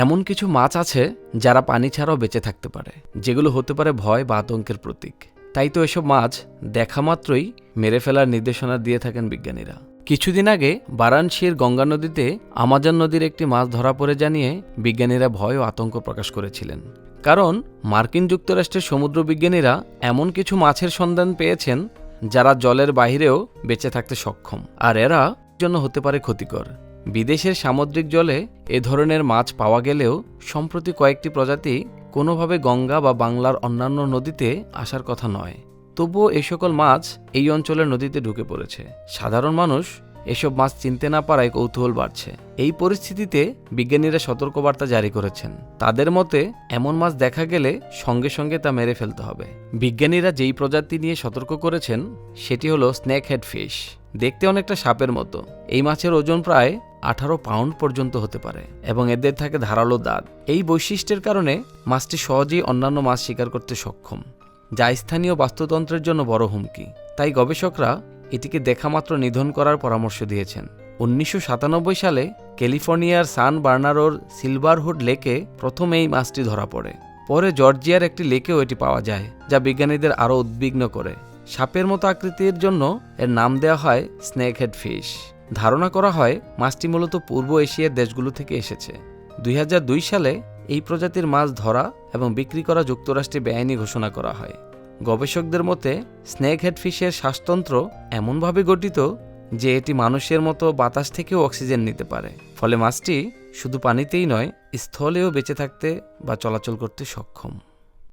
এমন কিছু মাছ আছে যারা পানি ছাড়াও বেঁচে থাকতে পারে, যেগুলো হতে পারে ভয় বা আতঙ্কের প্রতীক। তাই তো এসব মাছ দেখা মাত্রই মেরে ফেলার নির্দেশনা দিয়ে থাকেন বিজ্ঞানীরা। কিছুদিন আগে বারাণসীর গঙ্গা নদীতে আমাজন নদীর একটি মাছ ধরা পড়ে জানিয়ে বিজ্ঞানীরা ভয় ও আতঙ্ক প্রকাশ করেছিলেন। কারণ মার্কিন যুক্তরাষ্ট্রের সমুদ্র বিজ্ঞানীরা এমন কিছু মাছের সন্ধান পেয়েছেন যারা জলের বাইরেও বেঁচে থাকতে সক্ষম, আর এরা জন্য হতে পারে ক্ষতিকর। বিদেশের সামুদ্রিক জলে এ ধরনের মাছ পাওয়া গেলেও সম্প্রতি কয়েকটি প্রজাতি কোনোভাবে গঙ্গা বা বাংলার অন্যান্য নদীতে আসার কথা নয়। তবুও এই সকল মাছ এই অঞ্চলের নদীতে ঢুকে পড়েছে। সাধারণ মানুষ এসব মাছ চিনতে না পারায় কৌতূহল বাড়ছে। এই পরিস্থিতিতে বিজ্ঞানীরা সতর্কবার্তা জারি করেছেন। তাদের মতে এমন মাছ দেখা গেলে সঙ্গে সঙ্গে তা মেরে ফেলতে হবে। বিজ্ঞানীরা যেই প্রজাতি নিয়ে সতর্ক করেছেন সেটি হলো স্নেক হেড ফিশ। দেখতে অনেকটা সাপের মতো। এই মাছের ওজন প্রায় 18 পাউন্ড পর্যন্ত হতে পারে এবং এদের থাকে ধারালো দাঁত। এই বৈশিষ্ট্যের কারণে মাছটি সহজেই অন্যান্য মাছ শিকার করতে সক্ষম, যা স্থানীয় বাস্তুতন্ত্রের জন্য বড় হুমকি। তাই গবেষকরা এটিকে দেখামাত্র নিধন করার পরামর্শ দিয়েছেন। 1997 সালে ক্যালিফোর্নিয়ার সান বার্নারোর সিলভারহুড লেকে প্রথম এই মাছটি ধরা পড়ে। পরে জর্জিয়ার একটি লেকেও এটি পাওয়া যায়, যা বিজ্ঞানীদের আরও উদ্বিগ্ন করে। সাপের মতো আকৃতির জন্য এর নাম দেওয়া হয় স্নেক হেড ফিশ। ধারণা করা হয় মাছটি মূলত পূর্ব এশিয়ার দেশগুলো থেকে এসেছে। 2002 সালে এই প্রজাতির মাছ ধরা এবং বিক্রি করা যুক্তরাষ্ট্রে বেআইনি ঘোষণা করা হয়। গবেষকদের মতে স্নেক হেড ফিশের শ্বাসতন্ত্র এমনভাবে গঠিত যে এটি মানুষের মতো বাতাস থেকেও অক্সিজেন নিতে পারে। ফলে মাছটি শুধু পানিতেই নয়, স্থলেও বেঁচে থাকতে বা চলাচল করতে সক্ষম।